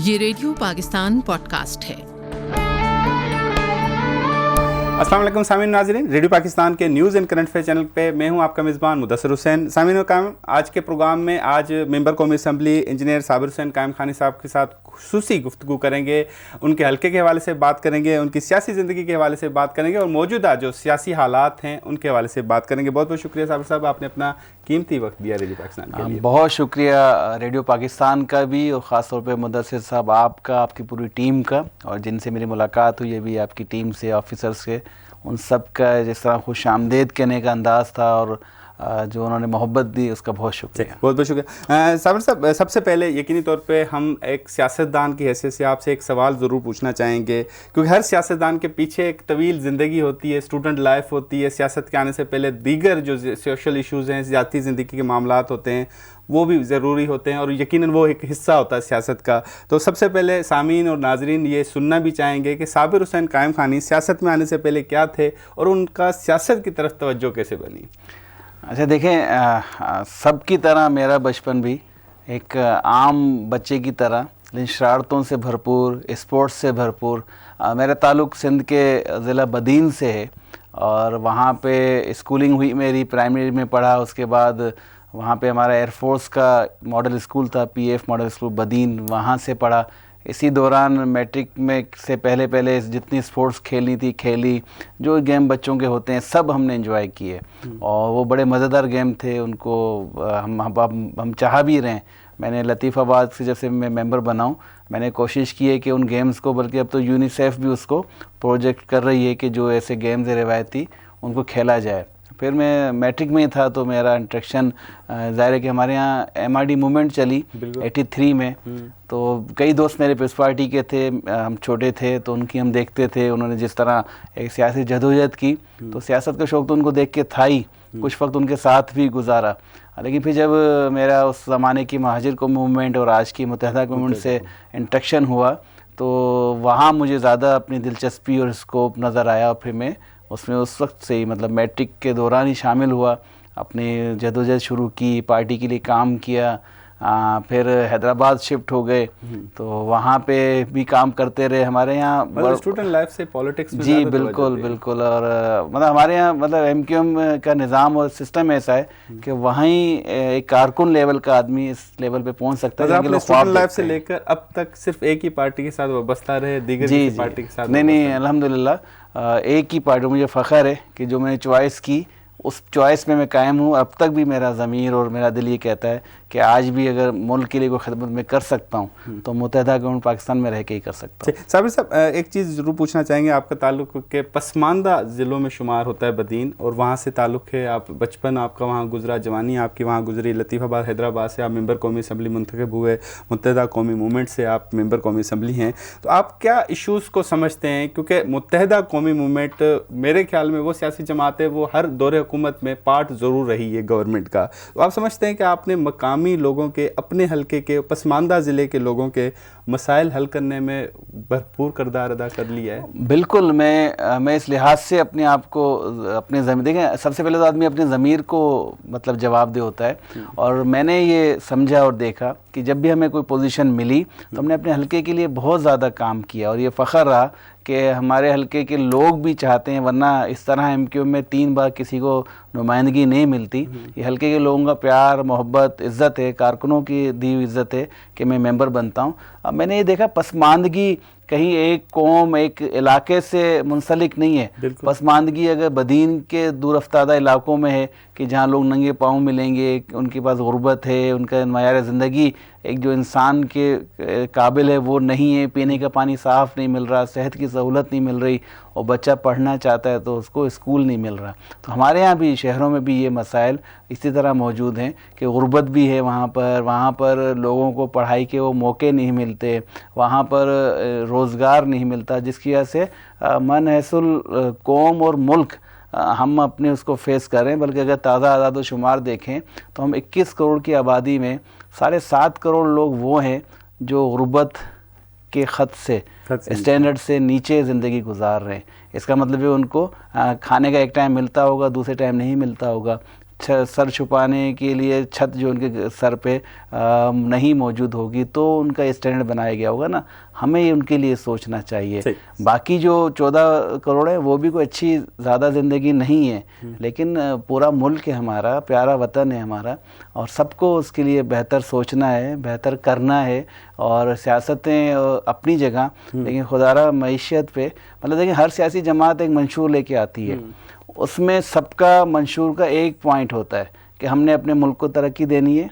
یہ radio Pakistan pod cost ہے۔ السلام علیکم سامعین ناظرین، ریڈیو پاکستان کے news and current affair channel پہ میں ہوں آپ کا میزبان مدثر حسین۔ سامعین وکرام، آج کے پروگرام میں ممبر قومی اسمبلی انجینئر صابر حسین قائم خانی صاحب کے ساتھ خصوصی گفتگو کریں گے، ان کے حلقے کے حوالے سے بات کریں گے، ان کی سیاسی زندگی کے حوالے سے بات کریں گے اور موجودہ جو سیاسی حالات ہیں ان کے حوالے سے بات کریں گے۔ بہت بہت شکریہ صابر صاحب، آپ نے اپنا قیمتی وقت دیا ریڈیو پاکستان کے لیے۔ بہت شکریہ ریڈیو پاکستان کا بھی، اور خاص طور پہ مدثر صاحب آپ کا، آپ کی پوری ٹیم کا، اور جن سے میری ملاقات ہوئی بھی آپ کی ٹیم سے، آفیسرز کے، ان سب کا جس طرح خوش آمدید کہنے کا انداز تھا اور جو انہوں نے محبت دی، اس کا بہت شکریہ۔ بہت بہت شکریہ صابر صاحب۔ سب سے پہلے یقینی طور پہ ہم ایک سیاستدان کی حیثیت سے آپ سے ایک سوال ضرور پوچھنا چاہیں گے، کیونکہ ہر سیاستدان کے پیچھے ایک طویل زندگی ہوتی ہے، اسٹوڈنٹ لائف ہوتی ہے، سیاست کے آنے سے پہلے دیگر جو سوشل ایشوز ہیں، ذاتی زندگی کے معاملات ہوتے ہیں، وہ بھی ضروری ہوتے ہیں اور یقیناً وہ ایک حصہ ہوتا ہے سیاست کا۔ تو سب سے پہلے سامعین اور ناظرین یہ سننا بھی چاہیں گے کہ صابر حسین قائم خانی سیاست میں آنے سے پہلے کیا تھے اور ان کا سیاست کی طرف توجہ کیسے بنی؟ اچھا دیکھیں، سب کی طرح میرا بچپن بھی ایک عام بچے کی طرح، لیکن شرارتوں سے بھرپور، اسپورٹس سے بھرپور۔ میرا تعلق سندھ کے ضلع بدین سے ہے اور وہاں پہ اسکولنگ ہوئی میری، پرائمری میں پڑھا، اس کے بعد وہاں پہ ہمارا ایئر فورس کا ماڈل اسکول تھا، پی ایف ماڈل اسکول بدین، وہاں سے پڑھا۔ اسی دوران میٹرک میں سے پہلے جتنی اسپورٹس کھیلی تھی کھیلی، جو گیم بچوں کے ہوتے ہیں سب ہم نے انجوائے کیے، اور وہ بڑے مزیدار گیم تھے، ان کو ہم چاہ بھی رہے ہیں۔ میں نے لطیف آباد سے جب سے میں ممبر بنا ہوں، میں نے کوشش کی ہے کہ ان گیمز کو، بلکہ اب تو یونیسیف بھی اس کو پروجیکٹ کر رہی ہے کہ جو ایسے گیمز روایتی ان کو کھیلا جائے۔ پھر میں میٹرک میں ہی تھا تو میرا انٹریکشن ظاہر ہے کہ ہمارے یہاں ایم آر ڈی موومنٹ چلی 83 میں، تو کئی دوست میرے پیپلز پارٹی کے تھے، ہم چھوٹے تھے تو ان کی ہم دیکھتے تھے، انہوں نے جس طرح ایک سیاسی جدوجہد کی، تو سیاست کا شوق تو ان کو دیکھ کے تھا ہی، کچھ وقت ان کے ساتھ بھی گزارا۔ لیکن پھر جب میرا اس زمانے کی مہاجر کو موومنٹ اور آج کی متحدہ موومنٹ سے انٹریکشن ہوا، تو وہاں مجھے زیادہ اپنی دلچسپی اور اسکوپ نظر آیا، اور پھر میں اس میں اس وقت سے ہی، مطلب میٹرک کے دوران ہی شامل ہوا، اپنی جدوجہد شروع کی، پارٹی کے لیے کام کیا۔ پھر حیدرآباد شفٹ ہو گئے تو وہاں پہ بھی کام کرتے رہے۔ ہمارے یہاں اسٹوڈنٹ لائف سے پالیٹکس میں جی بالکل بالکل، اور مطلب ہمارے یہاں مطلب ایم کیو ایم کا نظام اور سسٹم ایسا ہے کہ وہیں ایک کارکن لیول کا آدمی اس لیول پہ پہنچ سکتا ہے۔ اسٹوڈنٹ لائف سے لے کر اب تک صرف ایک ہی پارٹی کے ساتھ وابستہ رہے، دیگر کسی پارٹی کے ساتھ نہیں، الحمدللہ ایک ہی پارٹی، مجھے فخر ہے کہ جو میں نے چوائس کی اس چوائس میں کائم ہوں۔ اب تک بھی میرا ضمیر اور میرا دل یہ کہتا ہے کہ آج بھی اگر ملک کے لیے کوئی خدمت میں کر سکتا ہوں تو متحدہ گورنمنٹ پاکستان میں رہ کے ہی کر سکتا ہوں۔ صابر صاحب، ایک چیز ضرور پوچھنا چاہیں گے، آپ کا تعلق کہ پسماندہ ضلعوں میں شمار ہوتا ہے بدین، اور وہاں سے تعلق ہے، آپ بچپن آپ کا وہاں گزرا، جوانی آپ کی وہاں گزری، لطیف آباد حیدرآباد سے آپ ممبر قومی اسمبلی منتخب ہوئے، متحدہ قومی موومنٹ سے آپ ممبر قومی اسمبلی ہیں، تو آپ کیا ایشوز کو سمجھتے ہیں؟ کیونکہ متحدہ قومی موومنٹ میرے خیال میں وہ سیاسی جماعت ہے، وہ ہر دور حکومت میں پارٹ ضرور رہی ہے گورنمنٹ کا، تو آپ سمجھتے ہیں کہ آپ نے مقامی لوگوں کے، اپنے حلقے کے، پسماندہ ضلع کے لوگوں کے مسائل حل کرنے میں بھرپور کردار ادا کر لیا ہے؟ بالکل، میں اس لحاظ سے اپنے آپ کو، اپنے ضمیر، دیکھیں سب سے پہلے تو آدمی اپنے ضمیر کو مطلب جواب دہ ہوتا ہے، اور میں نے یہ سمجھا اور دیکھا کہ جب بھی ہمیں کوئی پوزیشن ملی تو ہم نے اپنے حلقے کے لیے بہت زیادہ کام کیا، اور یہ فخر رہا کہ ہمارے حلقے کے لوگ بھی چاہتے ہیں، ورنہ اس طرح ایم کیو میں 3 بار کسی کو نمائندگی نہیں ملتی۔ یہ حلقے کے لوگوں کا پیار، محبت، عزت ہے، کارکنوں کی دی ہوئی عزت ہے کہ میں ممبر بنتا ہوں۔ اب میں نے یہ دیکھا پسماندگی کہیں ایک قوم، ایک علاقے سے منسلک نہیں ہے۔ پسماندگی اگر بدین کے دور افتادہ علاقوں میں ہے کہ جہاں لوگ ننگے پاؤں ملیں گے، ان کے پاس غربت ہے، ان کا معیار زندگی ایک جو انسان کے قابل ہے وہ نہیں ہے، پینے کا پانی صاف نہیں مل رہا، صحت کی سہولت نہیں مل رہی، اور بچہ پڑھنا چاہتا ہے تو اس کو اسکول نہیں مل رہا۔ تو ہمارے یہاں بھی شہروں میں بھی یہ مسائل اسی طرح موجود ہیں کہ غربت بھی ہے وہاں پر لوگوں کو پڑھائی کے وہ موقع نہیں ملتے، وہاں پر روزگار نہیں ملتا، جس کی وجہ سے من حیث القوم اور ملک ہم اپنے اس کو فیس کر رہے ہیں۔ بلکہ اگر تازہ اعداد و شمار دیکھیں تو ہم 21 کروڑ کی آبادی میں 7.5 کروڑ لوگ وہ ہیں جو غربت کے خط سے، اسٹینڈرڈ سے نیچے زندگی گزار رہے ہیں۔ اس کا مطلب ہے ان کو کھانے کا ایک ٹائم ملتا ہوگا، دوسرے ٹائم نہیں ملتا ہوگا، سر چھپانے کے لیے چھت جو ان کے سر پہ نہیں موجود ہوگی تو ان کا اسٹینڈرڈ بنایا گیا ہوگا نا. ہمیں ان کے لیے سوچنا چاہیے. باقی جو 14 کروڑ ہیں وہ بھی کوئی اچھی زیادہ زندگی نہیں ہے, لیکن پورا ملک ہے ہمارا, پیارا وطن ہے ہمارا, اور سب کو اس کے لیے بہتر سوچنا ہے, بہتر کرنا ہے. اور سیاستیں اپنی جگہ, لیکن خدارہ معیشت پہ مطلب دیکھیں ہر سیاسی جماعت ایک منشور لے کے آتی ہے, اس میں سب کا منشور کا ایک پوائنٹ ہوتا ہے کہ ہم نے اپنے ملک کو ترقی دینی ہے,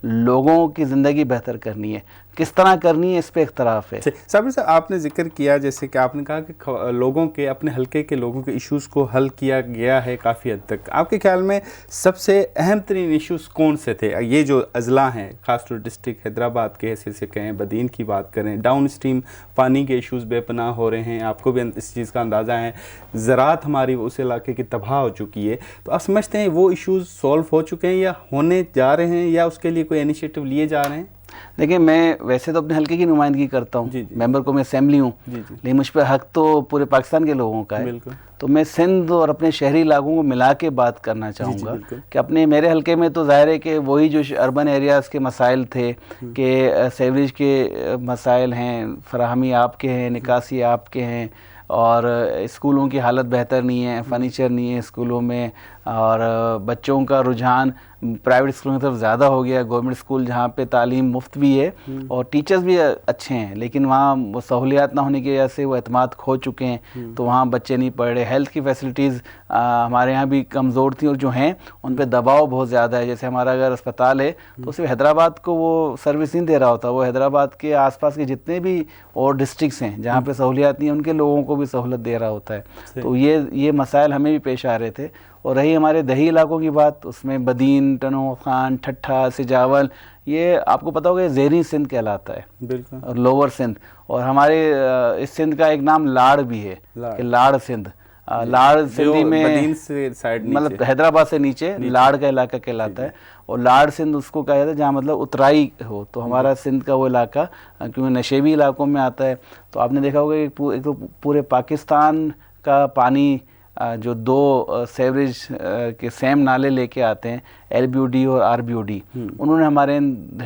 لوگوں کی زندگی بہتر کرنی ہے. کس طرح کرنی ہے اس پہ اختلاف ہے. صابر صاحب, آپ نے ذکر کیا جیسے کہ آپ نے کہا کہ لوگوں کے, اپنے حلقے کے لوگوں کے ایشوز کو حل کیا گیا ہے کافی حد تک. آپ کے خیال میں سب سے اہم ترین ایشوز کون سے تھے؟ یہ جو اضلاع ہیں, خاص طور ڈسٹرکٹ حیدرآباد کے حیثیت سے کہیں, بدین کی بات کریں, ڈاؤن اسٹریم پانی کے ایشوز بے پناہ ہو رہے ہیں, آپ کو بھی اس چیز کا اندازہ ہے, زراعت ہماری اس علاقے کی تباہ ہو چکی ہے, تو آپ سمجھتے ہیں وہ ایشوز سولو ہو چکے ہیں یا ہونے جا رہے ہیں, یا اس کے لیے کوئی انیشیٹو لیے جا رہے ہیں؟ دیکھیں میں ویسے تو اپنے حلقے کی نمائندگی کرتا ہوں, ممبر کو میں اسمبلی ہوں, لیکن مجھ پہ حق تو پورے پاکستان کے لوگوں کا ہے. تو میں سندھ اور اپنے شہری علاقوں کو ملا کے بات کرنا چاہوں گا کہ اپنے میرے حلقے میں تو ظاہر ہے کہ وہی جو اربن ایریاز کے مسائل تھے کہ سیوریج کے مسائل ہیں, فراہمی آپ کے ہیں, نکاسی آپ کے ہیں, اور اسکولوں کی حالت بہتر نہیں ہے, فرنیچر نہیں ہے اسکولوں میں, اور بچوں کا رجحان پرائیویٹ اسکولوں کی طرف زیادہ ہو گیا. گورنمنٹ اسکول جہاں پہ تعلیم مفت بھی ہے اور ٹیچرز بھی اچھے ہیں, لیکن وہاں وہ سہولیات نہ ہونے کی وجہ سے وہ اعتماد کھو چکے ہیں, تو وہاں بچے نہیں پڑھ رہے. ہیلتھ کی فیسلٹیز ہمارے یہاں بھی کمزور تھیں, اور جو ہیں ان پہ دباؤ بہت زیادہ ہے. جیسے ہمارا اگر اسپتال ہے تو صرف حیدرآباد کو وہ سروس نہیں دے رہا ہوتا, وہ حیدرآباد کے آس پاس کے جتنے بھی اور ڈسٹرکٹس ہیں جہاں پہ سہولیات نہیں ہیں ان کے لوگوں کو بھی سہولت دے رہا ہوتا ہے. تو یہ مسائل ہمیں بھی پیش آ رہے تھے. اور رہی ہمارے دیہی علاقوں کی بات, اس میں بدین, ٹنو خان, ٹھٹھا, سجاول, یہ آپ کو پتا ہوگا زیریں سندھ کہلاتا ہے, بالکل, اور لوور سندھ. اور ہمارے اس سندھ کا ایک نام لاڑ بھی ہے کہ لاڑ سندھ. لاڑ سندھی میں مطلب حیدرآباد سے نیچے لاڑ کا علاقہ کہلاتا ہے, اور لاڑ سندھ اس کو کہا جاتا ہے جہاں مطلب اترائی ہو. تو ہمارا سندھ کا وہ علاقہ کیونکہ نشیبی علاقوں میں آتا ہے. تو آپ نے دیکھا ہوگا کہ ایک تو پورے پاکستان کا پانی جو 2 سیوریج کے سیم نالے لے کے آتے ہیں, LBOD اور RBOD, انہوں نے ہمارے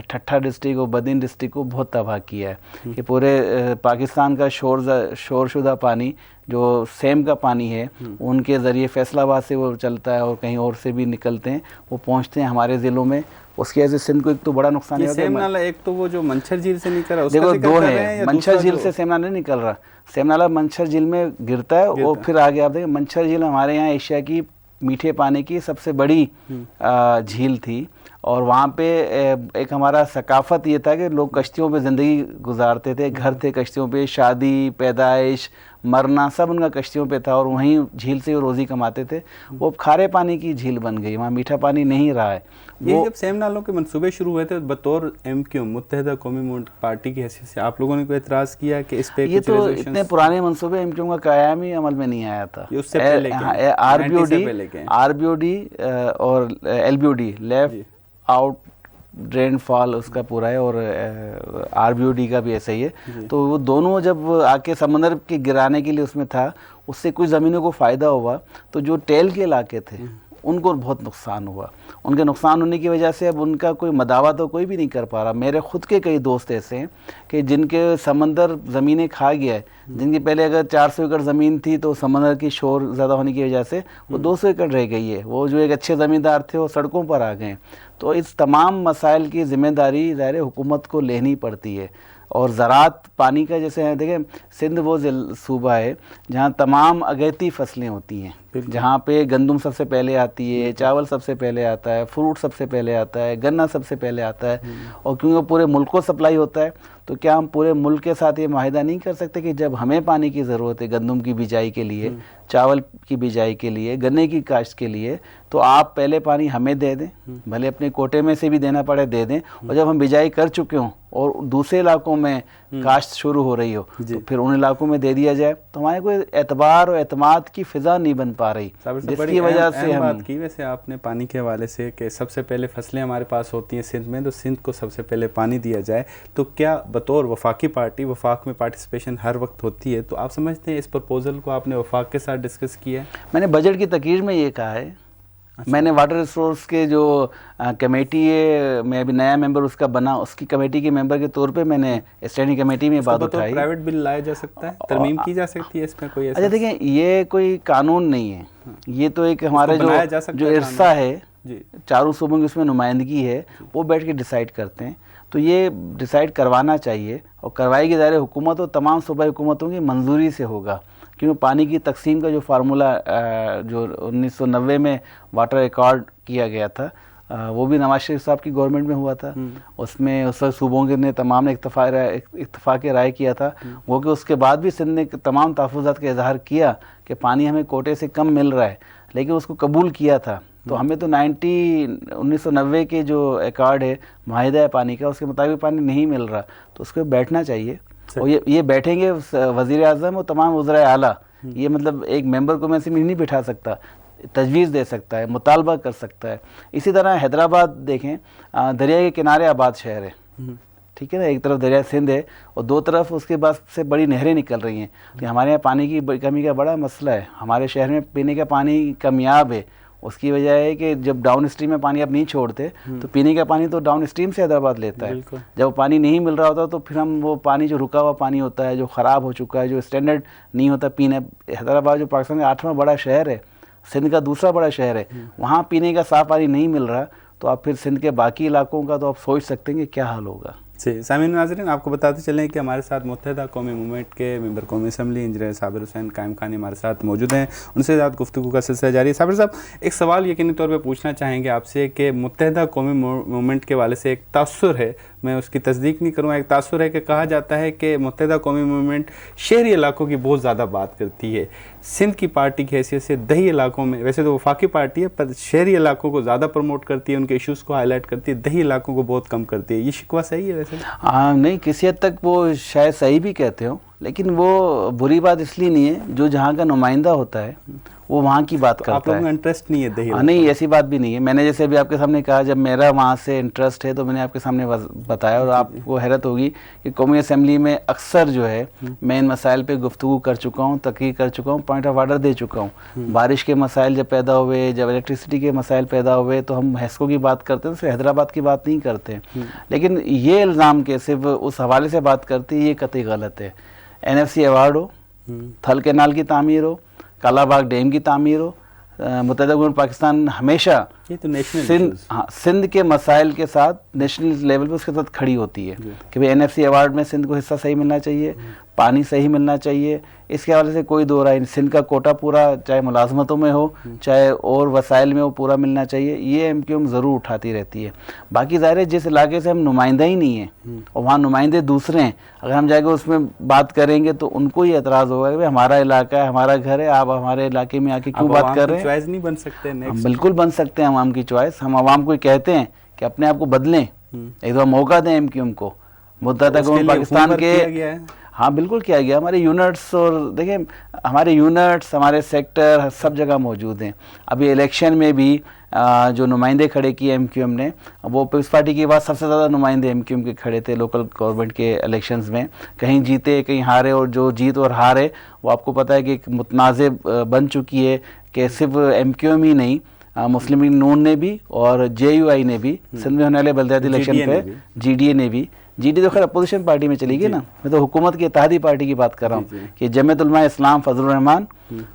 ٹھٹھا ڈسٹرکٹ اور بدین ڈسٹرکٹ کو بہت تباہ کیا ہے. کہ پورے پاکستان کا شور شدہ پانی جو سیم کا پانی ہے ان کے ذریعے فیصل آباد سے وہ چلتا ہے اور کہیں اور سے بھی نکلتے ہیں, وہ پہنچتے ہیں ہمارے ضلعوں میں. اس کی وجہ سے سندھ کو ایک تو بڑا نقصان ہے. سیم نالا ایک تو وہ جو منچھر جھیل سے نکل رہا ہے, دیکھو 2 ہیں. منچھر جھیل سے سیم نالا نہیں نکل رہا, سیم نالا منچھر جھیل میں گرتا ہے, اور پھر آگے آپ دیکھیں منچھر جھیل ہمارے یہاں ایشیا کی میٹھے پانی کی سب سے بڑی جھیل تھی. اور وہاں پہ ایک ہمارا ثقافت یہ تھا کہ لوگ کشتیوں پہ زندگی گزارتے تھے, گھر تھے کشتیوں پہ, شادی, پیدائش, مرنا سب ان کا کشتیوں پہ تھا, اور وہیں جھیل سے روزی کماتے تھے. وہ کھارے پانی کی جھیل بن گئی, وہاں میٹھا پانی نہیں رہا ہے. یہ جب سیم نالوں کے منصوبے شروع ہوئے تھے بطور MQ متحدہ قومی پارٹی کی حیثیت سے, آپ لوگوں نے کوئی اعتراض کیا کہ اس پہ یہ تو اتنے پرانے منصوبے MQ کا قیام ہی عمل میں نہیں آیا تھا. RBOD اور LBOD لیفٹ آؤٹ ڈرین فال اس کا پورا ہے, اور RBOD کا بھی ایسا ہی ہے. تو وہ دونوں جب آ کے سمندر کے گرانے کے لیے اس میں تھا, اس سے کچھ زمینوں کو فائدہ ہوا, تو جو ٹیل کے علاقے تھے ان کو بہت نقصان ہوا. ان کے نقصان ہونے کی وجہ سے اب ان کا کوئی مداوع تو کوئی بھی نہیں کر پا رہا. میرے خود کے کئی دوست ایسے ہیں کہ جن کے سمندر زمینیں کھا گیا ہے, جن کی پہلے اگر 400 ایکڑ زمین تھی تو سمندر کی شور زیادہ ہونے کی وجہ سے وہ 200 ایکڑ رہ گئی ہے. وہ جو ایک اچھے زمیندار تھے وہ سڑکوں پر آ گئے. تو اس تمام مسائل کی ذمہ داری ظاہر حکومت کو لینی پڑتی ہے. اور زراعت پانی کا جیسے دیکھیں سندھ وہ صوبہ ہے جہاں تمام اگیتی فصلیں ہوتی ہیں, جہاں پہ گندم سب سے پہلے آتی ہے, چاول سب سے پہلے آتا ہے, فروٹ سب سے پہلے آتا ہے, گنا سب سے پہلے آتا ہے. اور کیونکہ پورے ملک کو سپلائی ہوتا ہے تو کیا ہم پورے ملک کے ساتھ یہ معاہدہ نہیں کر سکتے کہ جب ہمیں پانی کی ضرورت ہے گندم کی بیجائی کے لیے, چاول کی بیجائی کے لیے, گنے کی کاشت کے لیے, تو آپ پہلے پانی ہمیں دے دیں, بھلے اپنے کوٹے میں سے بھی دینا پڑے دے دیں, اور جب ہم بیجائی کر چکے ہوں اور دوسرے علاقوں میں کاشت شروع ہو رہی ہو تو پھر ان علاقوں میں دے دیا جائے. تو ہمارے کوئی اعتبار اور اعتماد کی فضا نہیں بن پا رہی, جس کی وجہ سے ہم بات کی. ویسے آپ نے پانی کے حوالے سے کہ سب سے پہلے فصلیں ہمارے پاس ہوتی ہیں سندھ میں, تو سندھ کو سب سے پہلے پانی دیا جائے, تو کیا بطور وفاقی پارٹی, وفاق میں پارٹیسپیشن ہر وقت ہوتی ہے, تو آپ سمجھتے ہیں اس پرپوزل کو آپ نے وفاق کے ساتھ ڈسکس کیا ہے؟ میں نے بجٹ کی تقریر میں یہ کہا ہے, میں نے واٹر ریسورس کے جو کمیٹی ہے، میں ابھی نیا ممبر اس کا بنا، اس کی کمیٹی کے ممبر کے طور پہ میں نے اسٹینڈنگ کمیٹی میں بات اٹھائی۔ پرائیویٹ بل لایا جا سکتا ہے، ترمیم کی جا سکتی ہے اس میں کوئی ایسا؟ اچھا دیکھیں، یہ کوئی قانون نہیں ہے، یہ تو ایک ہمارے جو عرصہ ہے، چاروں صوبوں کی اس میں نمائندگی ہے، وہ بیٹھ کے ڈیسائیڈ کرتے ہیں۔ تو یہ ڈیسائیڈ کروانا چاہیے، اور کروائی گی ظاہر حکومت اور تمام صوبائی حکومتوں کی منظوری سے ہوگا، کیونکہ پانی کی تقسیم کا جو فارمولہ جو 1990 میں واٹر ایکارڈ کیا گیا تھا، وہ بھی نواز شریف صاحب کی گورنمنٹ میں ہوا تھا۔ اس میں اس وقت صوبوں کے نے تمام نے اتفاق رائے کیا تھا، وہ کہ اس کے بعد بھی سندھ نے تمام تحفظات کا اظہار کیا کہ پانی ہمیں کوٹے سے کم مل رہا ہے، لیکن اس کو قبول کیا تھا۔ تو ہمیں تو 1990 کے جو ایکارڈ ہے، معاہدہ ہے پانی کا، اس کے مطابق پانی نہیں مل رہا، تو اس کو بیٹھنا چاہیے۔ اور یہ بیٹھیں گے وزیر اعظم اور تمام وزرائے اعلیٰ، یہ مطلب ایک ممبر کو میں نہیں بٹھا سکتا، تجویز دے سکتا ہے، مطالبہ کر سکتا ہے۔ اسی طرح حیدرآباد دیکھیں، دریا کے کنارے آباد شہر ہے، ٹھیک ہے نا، ایک طرف دریا سندھ ہے اور دو طرف اس کے بعد سے بڑی نہریں نکل رہی ہیں، تو ہمارے یہاں پانی کی کمی کا بڑا مسئلہ ہے۔ ہمارے شہر میں پینے کا پانی کمیاب ہے، اس کی وجہ ہے کہ جب ڈاؤن اسٹریم میں پانی آپ نہیں چھوڑتے تو پینے کا پانی تو ڈاؤن اسٹریم سے حیدرآباد لیتا ہے۔ جب وہ پانی نہیں مل رہا ہوتا تو پھر ہم وہ پانی جو رکا ہوا پانی ہوتا ہے، جو خراب ہو چکا ہے، جو اسٹینڈرڈ نہیں ہوتا پینے، حیدرآباد جو پاکستان کا 8واں بڑا شہر ہے، سندھ کا دوسرا بڑا شہر ہے، وہاں پینے کا صاف پانی نہیں مل رہا، تو آپ پھر سندھ کے باقی علاقوں کا تو آپ سوچ سکتے ہیں کہ کیا حال ہوگا۔ سامعین ناظرین، آپ کو بتاتے چلیں کہ ہمارے ساتھ متحدہ قومی موومنٹ کے ممبر قومی اسمبلی انجینئر صابر حسین قائم خانی ہمارے ساتھ موجود ہیں، ان سے زیادہ گفتگو کا سلسلہ جاری ہے۔ صابر صاحب، ایک سوال یقینی طور پہ پوچھنا چاہیں گے آپ سے کہ متحدہ قومی موومنٹ کے والے سے ایک تاثر ہے، میں اس کی تصدیق نہیں کروں، ایک تاثر ہے کہ کہا جاتا ہے کہ متحدہ قومی موومنٹ شہری علاقوں کی بہت زیادہ بات کرتی ہے، سندھ کی پارٹی کی حیثیت سے دیہی علاقوں میں، ویسے تو وفاقی پارٹی ہے پر شہری علاقوں کو زیادہ پروموٹ کرتی ہے، ان کے ایشوز کو ہائی لائٹ کرتی ہے، دیہی علاقوں کو بہت کم کرتی ہے۔ یہ شکوہ صحیح ہے ویسے؟ نہیں، کسی حد تک وہ شاید صحیح بھی کہتے ہوں، لیکن وہ بری بات اس لیے نہیں ہے، جو جہاں کا نمائندہ ہوتا ہے وہ وہاں کی بات کرتا ہے۔ آپ لوگوں کا انٹرسٹ نہیں ہے دیہی؟ نہیں، ایسی بات بھی نہیں ہے۔ میں نے جیسے ابھی آپ کے سامنے کہا، جب میرا وہاں سے انٹرسٹ ہے تو میں نے آپ کے سامنے بتایا، اور آپ کو حیرت ہوگی کہ قومی اسمبلی میں اکثر جو ہے میں ان مسائل پہ گفتگو کر چکا ہوں، تقریر کر چکا ہوں، پوائنٹ آف آرڈر دے چکا ہوں۔ بارش کے مسائل جب پیدا ہوئے، جب الیکٹریسٹی کے مسائل پیدا ہوئے تو ہم ہیسکو کی بات کرتے ہیں، صرف حیدرآباد کی بات نہیں کرتے۔ لیکن یہ الزام کہ صرف اس حوالے سے بات کرتے ہیں، یہ قطعی غلط ہے۔ NFC ایوارڈ ہو، تھل کینال کی تعمیر ہو، کالا باغ ڈیم کی تعمیر ہو، متحدہ قومی پاکستان ہمیشہ سندھ کے مسائل کے ساتھ نیشنل لیول پہ اس کے ساتھ کھڑی ہوتی ہے کہ بھئی NFC ایوارڈ میں سندھ کو حصہ صحیح ملنا چاہیے، پانی صحیح ملنا چاہیے۔ اس کے حوالے سے کوئی دو رائے نہیں، سندھ کا کوٹا پورا، چاہے ملازمتوں میں ہو چاہے اور وسائل میں وہ پورا ملنا چاہیے، یہ MQM ضرور اٹھاتی رہتی ہے۔ باقی ظاہر ہے جس علاقے سے ہم نمائندہ ہی نہیں ہیں اور وہاں نمائندے دوسرے ہیں، اگر ہم جا کے اس میں بات کریں گے تو ان کو یہ اعتراض ہوگا کہ ہمارا علاقہ ہے، ہمارا گھر ہے، آپ ہمارے علاقے میں آ کے کیوں بات کر رہے ہیں؟ چوائس نہیں بن سکتے؟ بالکل بن سکتے ہیں عوام کی چوائس۔ ہم عوام کو کہتے ہیں کہ اپنے آپ کو بدلیں، ایک دفعہ موقع دیں MQM کو۔ متحدہ قومی پاکستان کے ہاں بالکل کیا گیا، ہمارے یونٹس، اور دیکھیں ہمارے یونٹس، ہمارے سیکٹر سب جگہ موجود ہیں۔ ابھی الیکشن میں بھی جو نمائندے کھڑے کیے MQM نے، وہ پیپلز پارٹی کے بعد سب سے زیادہ نمائندے MQM کے کھڑے تھے لوکل گورنمنٹ کے الیکشنز میں، کہیں جیتے کہیں ہارے، اور جو جیت اور ہار ہے وہ آپ کو پتہ ہے کہ ایک متنازع بن چکی ہے کہ صرف MQM ہی نہیں، مسلم لیگ نون نے بھی اور JUI نے بھی سندھ میں ہونے والے بلدیاتی الیکشن پہ، GDA نے بھی، GD تو خیر اپوزیشن پارٹی میں چلی گئی نا، میں تو حکومت کی اتحادی پارٹی کی بات کر رہا ہوں کہ جمعیت علماء اسلام فضل الرحمان،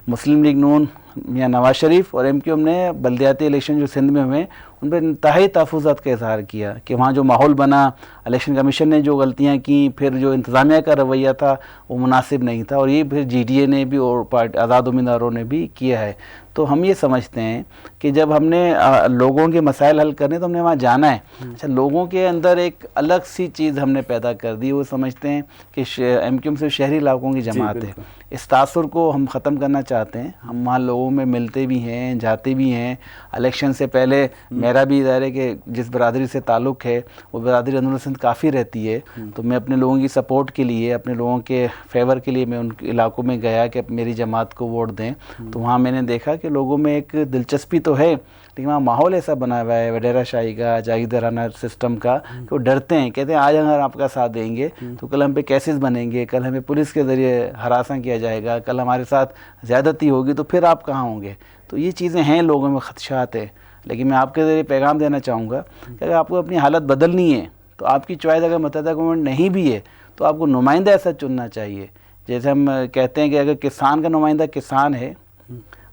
مسلم لیگ نون میاں نواز شریف اور MQM نے بلدیاتی الیکشن جو سندھ میں ہوئے ان پہ انتہائی تحفظات کا اظہار کیا کہ وہاں جو ماحول بنا، الیکشن کمیشن نے جو غلطیاں کی، پھر جو انتظامیہ کا رویہ تھا وہ مناسب نہیں تھا، اور یہ پھر GDA نے بھی اور آزاد امیدواروں نے بھی کیا ہے۔ تو ہم یہ سمجھتے ہیں کہ جب ہم نے لوگوں کے مسائل حل کرنے تو ہم نے وہاں جانا ہے۔ اچھا، لوگوں کے اندر ایک الگ سی چیز ہم نے پیدا کر دی، وہ سمجھتے ہیں کہ MQM سے شہری علاقوں کی جماعت ہے، اس تاثر کو ہم ختم کرنا چاہتے ہیں۔ ہم وہاں لوگوں میں ملتے بھی ہیں، جاتے بھی ہیں، الیکشن سے پہلے میرا بھی ظاہر ہے کہ جس برادری سے تعلق ہے وہ برادری اندرون سندھ کافی رہتی ہے، تو میں اپنے لوگوں کی سپورٹ کے لیے، اپنے لوگوں کے فیور کے لیے میں ان علاقوں میں گیا کہ میری جماعت کو ووٹ دیں، تو وہاں میں نے دیکھا کہ لوگوں میں ایک دلچسپی تو ہے، لیکن وہاں ماحول ایسا بنا ہوا ہے وڈیرہ شاہی کا، جاگیردارانہ سسٹم کا، کہ وہ ڈرتے ہیں، کہتے ہیں آج اگر آپ کا ساتھ دیں گے تو کل ہم پہ کیسز بنیں گے، کل ہمیں پولیس کے ذریعے ہراساں کیا جائے گا, کل ہمارے ساتھ زیادتی ہوگی تو پھر آپ کہاں ہوں گے. تو یہ چیزیں ہیں, لوگوں میں خدشات ہیں. لیکن میں آپ کے ذریعے پیغام دینا چاہوں گا کہ اگر آپ کو اپنی حالت بدلنی ہے تو آپ کی چوائس اگر متحدہ گورنمنٹ نہیں بھی ہے تو آپ کو نمائندہ ایسا چننا چاہیے. جیسے ہم کہتے ہیں کہ اگر کسان کا نمائندہ کسان ہے,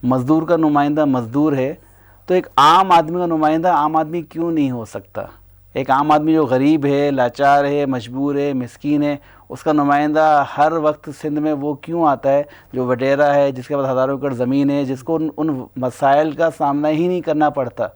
مزدور کا نمائندہ مزدور ہے, تو ایک عام آدمی کا نمائندہ عام آدمی کیوں نہیں ہو سکتا؟ ایک عام آدمی جو غریب ہے, لاچار ہے, مجبور ہے, مسکین ہے, اس کا نمائندہ ہر وقت سندھ میں وہ کیوں آتا ہے جو وڈیرا ہے, جس کے پاس ہزاروں ایکڑ زمین ہے, جس کو ان مسائل کا سامنا ہی نہیں کرنا پڑتا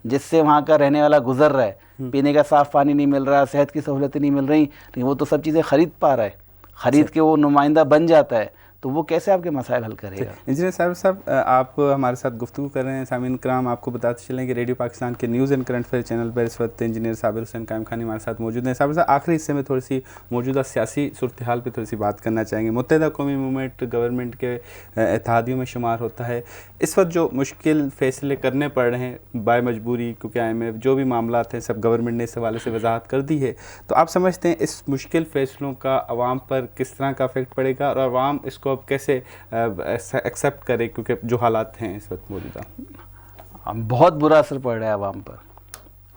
جس سے وہاں کا رہنے والا گزر رہا ہے. پینے کا صاف پانی نہیں مل رہا, صحت کی سہولتیں نہیں مل رہی, لیکن وہ تو سب چیزیں خرید پا رہا ہے, خرید کے وہ نمائندہ بن جاتا ہے, تو وہ کیسے آپ کے مسائل حل کرے گا؟ انجینئر صاحب آپ ہمارے ساتھ گفتگو کر رہے ہیں. سامعین کرام, آپ کو بتاتے چلیں کہ ریڈیو پاکستان کے news and current affair channel پر اس وقت انجینئر صابر حسین قائم خانی ہمارے ساتھ موجود ہیں. صابر صاحب, آخری حصے میں تھوڑی سی موجودہ سیاسی صورتحال پہ تھوڑی سی بات کرنا چاہیں گے. متحدہ قومی موومنٹ گورنمنٹ کے اتحادیوں میں شمار ہوتا ہے. اس وقت جو مشکل فیصلے کرنے پڑ رہے ہیں بائے مجبوری, کیونکہ IMF جو بھی معاملات ہیں سب گورنمنٹ نے اس حوالے سے وضاحت کر دی ہے, تو آپ سمجھتے ہیں اس مشکل فیصلوں کا عوام پر کس طرح کا افیکٹ پڑے گا, اور عوام اس کو اب کیسے ایکسیپٹ کرے, کیونکہ جو حالات ہیں اس وقت موجودہ؟ بہت برا اثر پڑ رہا ہے عوام پر.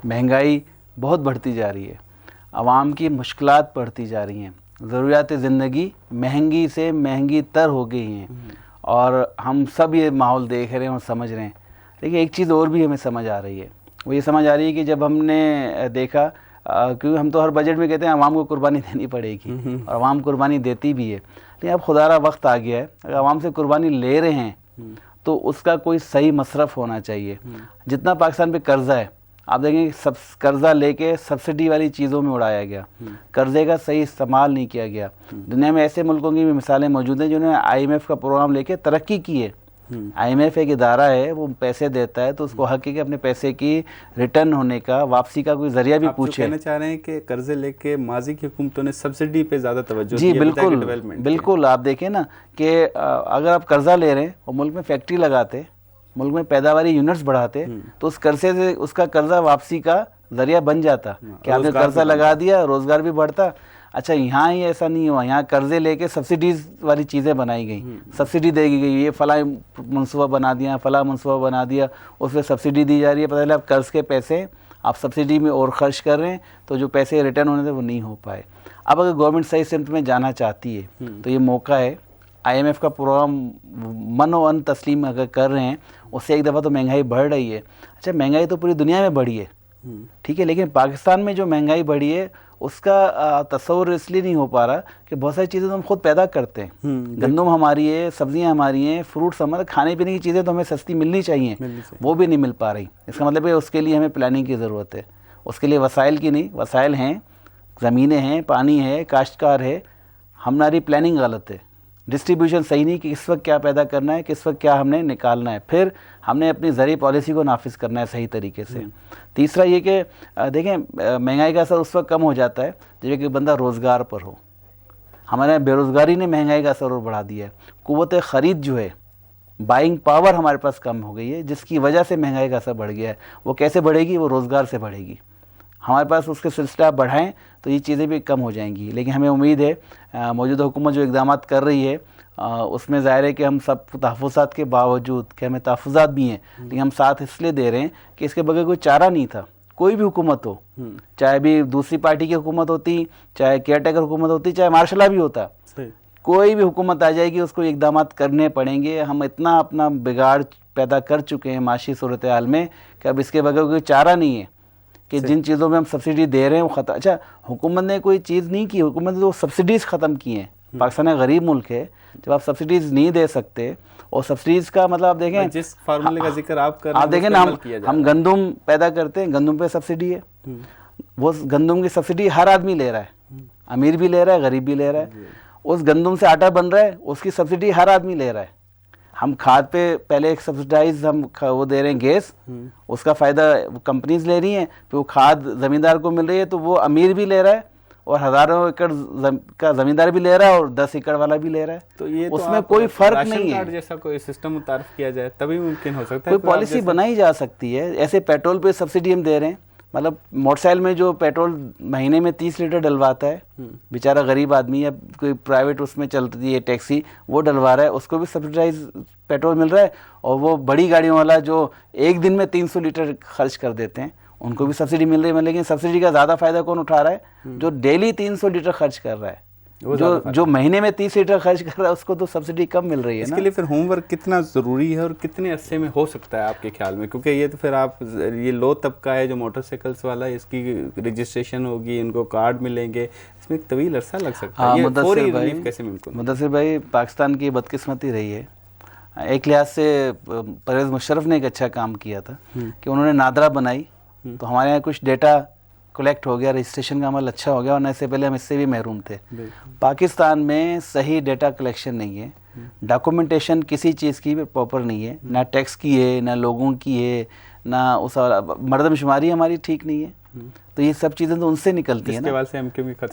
مہنگائی بہت بڑھتی جا رہی ہے, عوام کی مشکلات بڑھتی جا رہی ہیں, ضروریات زندگی مہنگی سے مہنگی تر ہو گئی ہیں, اور ہم سب یہ ماحول دیکھ رہے ہیں اور سمجھ رہے ہیں. لیکن ایک چیز اور بھی ہمیں سمجھ آ رہی ہے, وہ یہ سمجھ آ رہی ہے کہ جب ہم نے دیکھا, کیونکہ ہم تو ہر بجٹ میں کہتے ہیں عوام کو قربانی دینی پڑے گی, اور عوام قربانی دیتی بھی ہے, لیکن اب خدا را وقت آ گیا ہے, اگر عوام سے قربانی لے رہے ہیں تو اس کا کوئی صحیح مصرف ہونا چاہیے. جتنا پاکستان پہ قرضہ ہے, آپ دیکھیں کہ سب قرضہ لے کے سبسڈی والی چیزوں میں اڑایا گیا, قرضے کا صحیح استعمال نہیں کیا گیا. دنیا میں ایسے ملکوں کی بھی مثالیں موجود ہیں جنہوں نے IMF کا پروگرام لے کے ترقی کی ہے. IMF ایک ادارہ ہے, وہ پیسے دیتا ہے, تو اس کو حق ہے کہ اپنے پیسے کی ریٹرن ہونے کا, واپسی کا کوئی ذریعہ بھی پوچھے. آپ کہنا چاہ رہے ہیں کہ قرضے لے کے ماضی کی حکومتوں نے سبسڈی پہ زیادہ توجہ جی دی ہے, بالکل. آپ دیکھیں نا کہ اگر آپ قرضہ لے رہے ہیں اور ملک میں فیکٹری لگاتے, ملک میں پیداواری یونٹس بڑھاتے, تو اس قرضے سے اس کا قرضہ واپسی کا ذریعہ بن جاتا کہ آپ نے قرضہ لگا دیا, روزگار بھی بڑھتا. اچھا, یہاں ہی ایسا نہیں ہوا, یہاں قرضے لے کے سبسڈیز والی چیزیں بنائی گئیں, سبسڈی دے گئی, یہ فلاں منصوبہ بنا دیا, فلاں منصوبہ بنا دیا, اس پہ سبسڈی دی جا رہی ہے. پتہ چلا آپ قرض کے پیسے آپ سبسڈی میں اور خرچ کر رہے ہیں, تو جو پیسے ریٹرن ہونے تھے وہ نہیں ہو پائے. اب اگر گورنمنٹ صحیح سمت میں جانا چاہتی ہے تو یہ موقع ہے. IMF کا پروگرام من و ان تسلیم اگر کر رہے ہیں, اس سے ایک دفعہ تو مہنگائی بڑھ رہی ہے. اچھا, مہنگائی تو پوری دنیا میں بڑھی ہے, ٹھیک ہے, لیکن پاکستان میں جو مہنگائی بڑھی ہے اس کا تصور اس لیے نہیں ہو پا رہا کہ بہت ساری چیزیں تو ہم خود پیدا کرتے ہیں. گندم ہماری ہے, سبزیاں ہماری ہیں, فروٹس ہمارے, کھانے پینے کی چیزیں تو ہمیں سستی ملنی چاہیے, وہ بھی نہیں مل پا رہی. اس کا مطلب ہے اس کے لیے ہمیں پلاننگ کی ضرورت ہے. اس کے لیے وسائل کی نہیں, وسائل ہیں, زمینیں ہیں, پانی ہے, کاشتکار ہے, ہماری پلاننگ غلط ہے, ڈسٹریبیوشن صحیح نہیں کہ اس وقت کیا پیدا کرنا ہے, کس وقت کیا ہم نے نکالنا ہے, پھر ہم نے اپنی زرعی پالیسی کو نافذ کرنا ہے صحیح طریقے سے. تیسرا یہ کہ دیکھیں, مہنگائی کا اثر اس وقت کم ہو جاتا ہے جب کہ بندہ روزگار پر ہو. ہمارے یہاں بے روزگاری نے مہنگائی کا اثر اور بڑھا دیا ہے. قوت خرید جو ہے, بائنگ پاور ہمارے پاس کم ہو گئی ہے, جس کی وجہ سے مہنگائی کا اثر بڑھ گیا ہے. وہ کیسے بڑھے گی؟ وہ روزگار سے بڑھے گی. ہمارے پاس اس کے سلسلہ بڑھائیں تو یہ چیزیں بھی کم ہو جائیں گی. لیکن ہمیں امید ہے موجودہ حکومت جو اقدامات کر رہی ہے اس میں ظاہر ہے کہ ہم سب تحفظات کے باوجود کہ ہمیں تحفظات بھی ہیں, لیکن ہم ساتھ اس لیے دے رہے ہیں کہ اس کے بغیر کوئی چارہ نہیں تھا. کوئی بھی حکومت ہو, چاہے بھی دوسری پارٹی کی حکومت ہوتی, چاہے کیئر ٹیکر حکومت ہوتی, چاہے مارشل لا بھی ہوتا, کوئی بھی حکومت آ جائے گی اس کو اقدامات کرنے پڑیں گے. ہم اتنا اپنا بگاڑ پیدا کر چکے ہیں معاشی صورتحال میں کہ اب اس کے بغیر کوئی چارہ نہیں ہے کہ جن چیزوں میں ہم سبسڈی دے رہے ہیں وہ ختم. اچھا, حکومت نے کوئی چیز نہیں کی, حکومت نے تو سبسڈیز ختم کی ہیں. پاکستان ایک غریب ملک ہے, جب آپ سبسڈیز نہیں دے سکتے, اور سبسڈیز کا مطلب آپ دیکھیں, جس فارمولے کا ذکر آپ کر رہے ہیں, آپ دیکھیں نا, ہم گندم پیدا کرتے ہیں, گندم پہ سبسڈی ہے, وہ گندم کی سبسڈی ہر آدمی لے رہا ہے, امیر بھی لے رہا ہے, غریب بھی لے رہا ہے. اس گندم سے آٹا بن رہا ہے, اس کی سبسڈی ہر آدمی لے رہا ہے. ہم کھاد پہ پہلے ایک سبسڈائز ہم وہ دے رہے ہیں گیس, اس کا فائدہ کمپنیز لے رہی ہیں, پھر وہ کھاد زمیندار کو مل رہی ہے, تو وہ امیر بھی لے رہا ہے اور ہزاروں ایکڑ کا زمیندار بھی لے رہا ہے اور 10 ایکڑ والا بھی لے رہا ہے. تو یہ اس میں کوئی فرق نہیں ہے. جیسا کوئی سسٹم متعارف کیا جائے تبھی ممکن ہو سکتا ہے. کوئی پالیسی بنائی جا سکتی ہے. ایسے پیٹرول پہ سبسڈی ہم دے رہے ہیں, مطلب موٹر سائیکل میں جو پیٹرول مہینے میں 30 لیٹر ڈلواتا ہے بیچارہ غریب آدمی یا کوئی پرائیویٹ اس میں چلتی ہے ٹیکسی وہ ڈلوا رہا ہے, اس کو بھی سبسڈائز پیٹرول مل رہا ہے, اور وہ بڑی گاڑیوں والا جو ایک دن میں 300 لیٹر خرچ کر دیتے ہیں ان کو بھی سبسڈی مل رہی ہے. لیکن سبسڈی کا زیادہ فائدہ کون اٹھا رہا ہے؟ جو ڈیلی 300 لیٹر خرچ کر رہا ہے, جو مہینے میں 30 لیٹر خرچ کر رہا ہے اس کو تو سبسڈی کم مل رہی ہے. اس کے لیے پھر ہوم ورک کتنا ضروری ہے اور کتنے عرصے میں ہو سکتا ہے آپ کے خیال میں؟ کیونکہ یہ تو پھر آپ یہ لو طبقہ ہے جو موٹر سائیکلس والا, اس کی رجسٹریشن ہوگی, ان کو کارڈ ملیں گے, اس میں ایک طویل عرصہ لگ سکتا ہے. یہ فوری ریلیف کیسے ممکن؟ مدثر بھائی, پاکستان کی بدقسمتی رہی ہے. ایک لحاظ سے پرویز مشرف نے ایک اچھا کام کیا تھا کہ انہوں نے نادرا بنائی تو ہمارے یہاں کچھ ڈیٹا کلیکٹ ہو گیا, رجسٹریشن کا عمل اچھا ہو گیا, اور اس سے پہلے ہم اس سے بھی محروم تھے. پاکستان میں صحیح ڈیٹا کلیکشن نہیں ہے, ڈاکومنٹیشن کسی چیز کی بھی پراپر نہیں ہے, نہ ٹیکس کی ہے, نہ لوگوں کی ہے, نہ اس مردم شماری ہماری ٹھیک نہیں ہے. تو یہ سب چیزیں تو ان سے نکلتی ہیں نا.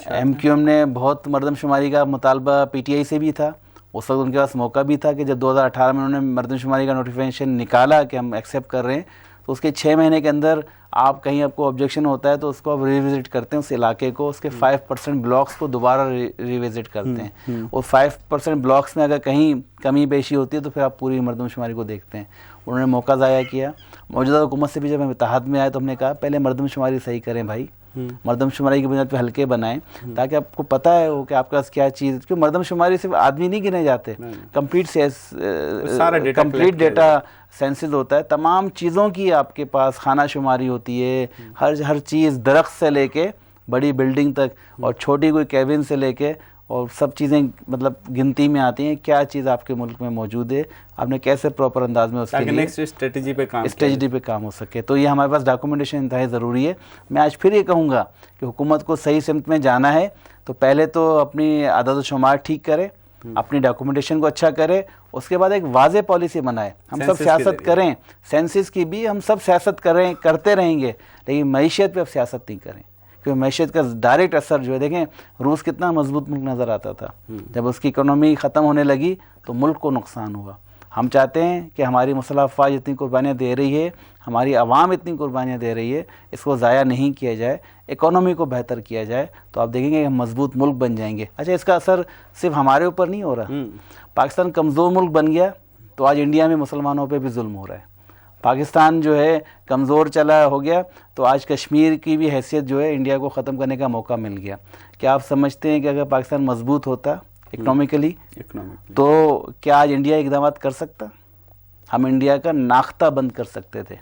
ایم کیو ایم نے بہت مردم شماری کا مطالبہ پی ٹی آئی سے بھی تھا, اس وقت ان کے پاس موقع بھی تھا کہ جب 2018 میں انہوں نے مردم شماری کا نوٹیفیکیشن نکالا کہ ہم ایکسیپٹ کر رہے ہیں, تو اس کے 6 مہینے کے اندر آپ کہیں آپ کو آبجیکشن ہوتا ہے تو اس کو آپ ریوزٹ کرتے ہیں, اس علاقے کو, اس کے 5% بلاکس کو دوبارہ ریوزٹ کرتے ہیں, اور 5% بلاکس میں اگر کہیں کمی بیشی ہوتی ہے تو پھر آپ پوری مردم شماری کو دیکھتے ہیں. انہوں نے موقع ضائع کیا. موجودہ حکومت سے بھی جب ہم اتحاد میں آئے تو ہم نے کہا پہلے مردم شماری صحیح کریں بھائی, مردم شماری کی بنیاد پہ حلقے بنائیں تاکہ آپ کو پتہ ہے ہو کہ آپ کے پاس کیا چیز, کیوں مردم شماری صرف آدمی نہیں گنے جاتے, کمپلیٹ ڈیٹا سینسز ہوتا ہے, تمام چیزوں کی آپ کے پاس خانہ شماری ہوتی ہے, ہر چیز درخت سے لے کے بڑی بلڈنگ تک, اور چھوٹی کوئی کیبن سے لے کے, اور سب چیزیں مطلب گنتی میں آتی ہیں کیا چیز آپ کے ملک میں موجود ہے, آپ نے کیسے پراپر انداز میں اس کے لیے اسٹریٹجی پہ کام ہو سکے. تو یہ ہمارے پاس ڈاکومنٹیشن انتہائی ضروری ہے. میں آج پھر یہ کہوں گا کہ حکومت کو صحیح سمت میں جانا ہے تو پہلے تو اپنی عدد و شمار ٹھیک کرے, اپنی ڈاکومنٹیشن کو اچھا کرے, اس کے بعد ایک واضح پالیسی بنائے. ہم سب سیاست کریں, سینسس کی بھی ہم سب سیاست کرتے رہیں گے, لیکن معیشت پہ اب سیاست نہیں کریں, کیونکہ معیشت کا ڈائریکٹ اثر جو ہے, دیکھیں روس کتنا مضبوط ملک نظر آتا تھا, جب اس کی اکنومی ختم ہونے لگی تو ملک کو نقصان ہوا. ہم چاہتے ہیں کہ ہماری مسلح افواج اتنی قربانیاں دے رہی ہے, ہماری عوام اتنی قربانیاں دے رہی ہے, اس کو ضائع نہیں کیا جائے, اکانومی کو بہتر کیا جائے, تو آپ دیکھیں گے کہ ہم مضبوط ملک بن جائیں گے. اچھا, اس کا اثر صرف ہمارے اوپر نہیں ہو رہا. پاکستان کمزور ملک بن گیا تو آج انڈیا میں مسلمانوں پہ بھی ظلم ہو رہا ہے. پاکستان جو ہے کمزور چلا ہو گیا تو آج کشمیر کی بھی حیثیت جو ہے انڈیا کو ختم کرنے کا موقع مل گیا. کیا آپ سمجھتے ہیں کہ اگر پاکستان مضبوط ہوتا اکنامکلی تو کیا آج انڈیا اقدامات کر سکتا؟ ہم انڈیا کا ناختہ بند کر سکتے تھے.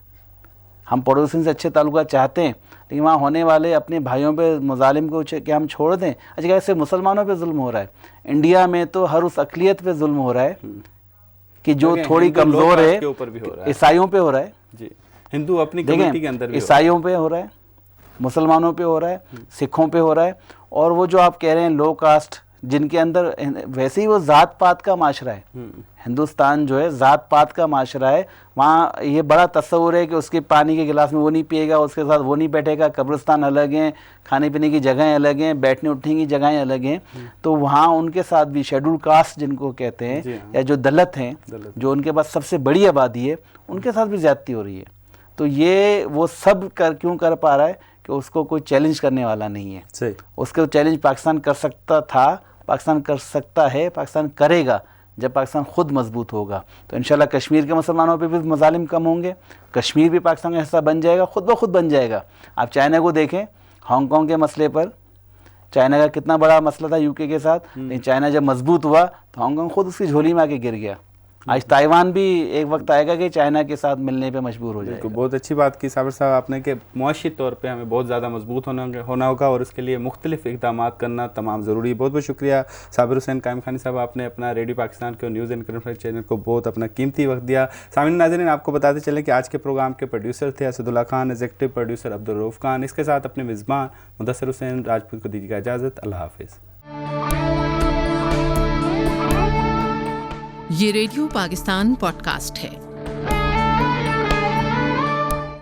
ہم پڑوسیوں سے اچھے تعلقات چاہتے ہیں, لیکن وہاں ہونے والے اپنے بھائیوں پہ مظالم کو کیا ہم چھوڑ دیں؟ اچھا, کیسے مسلمانوں پہ ظلم ہو رہا ہے؟ انڈیا میں تو ہر اس اقلیت پہ ظلم ہو رہا ہے کہ جو تھوڑی کمزور ہے, عیسائیوں پہ ہو رہا ہے, جی ہندو اپنی کمیونٹی کے اندر, عیسائیوں پہ ہو رہا ہے, مسلمانوں پہ ہو رہا ہے, سکھوں پہ ہو رہا ہے, اور وہ جو آپ کہہ رہے ہیں لو کاسٹ جن کے اندر ویسے ہی وہ ذات پات کا معاشرہ ہے. ہندوستان جو ہے ذات پات کا معاشرہ ہے, وہاں یہ بڑا تصور ہے کہ اس کے پانی کے گلاس میں وہ نہیں پیے گا, اس کے ساتھ وہ نہیں بیٹھے گا, قبرستان الگ ہیں, کھانے پینے کی جگہیں الگ ہیں, بیٹھنے اٹھنے کی جگہیں الگ ہیں. تو وہاں ان کے ساتھ بھی شیڈول کاسٹ جن کو کہتے ہیں یا جو دلت ہیں, جو ان کے پاس سب سے بڑی آبادی ہے, ان کے ساتھ بھی زیادتی ہو رہی ہے. تو یہ وہ سب کیوں کر پا رہا ہے کہ اس کو کوئی چیلنج کرنے والا نہیں ہے. اس کو چیلنج پاکستان کر سکتا تھا, پاکستان کر سکتا ہے, پاکستان کرے گا جب پاکستان خود مضبوط ہوگا. تو انشاءاللہ کشمیر کے مسلمانوں پہ بھی مظالم کم ہوں گے, کشمیر بھی پاکستان کا حصہ بن جائے گا, خود بخود بن جائے گا. آپ چائنا کو دیکھیں, ہانگ کانگ کے مسئلے پر چائنا کا کتنا بڑا مسئلہ تھا یو کے کے ساتھ, لیکن چائنا جب مضبوط ہوا تو ہانگ کانگ خود اس کی جھولی میں آ کے گر گیا. آج تائیوان بھی ایک وقت آئے گا کہ چائنا کے ساتھ ملنے پہ مجبور ہو جائے گا. بہت اچھی بات کی صابر صاحب آپ نے کہ معاشی طور پہ ہمیں بہت زیادہ مضبوط ہونا ہوگا, اور اس کے لیے مختلف اقدامات کرنا تمام ضروری ہے. بہت بہت شکریہ صابر حسین قائم خانی صاحب, آپ نے اپنا ریڈیو پاکستان کے news and current affair channel کو بہت اپنا قیمتی وقت دیا. سامعین ناظرین, آپ کو بتاتے چلیں کہ آج کے پروگرام کے پروڈیوسر تھے اسد اللہ خان, ایگزیکٹو پروڈیوسر عبدالرؤف خان, اس کے ساتھ اپنے میزبان مدثر حسین راجپوت کو دیجیے گا اجازت. اللہ حافظ. یہ ریڈیو پاکستان پوڈ کاسٹ ہے.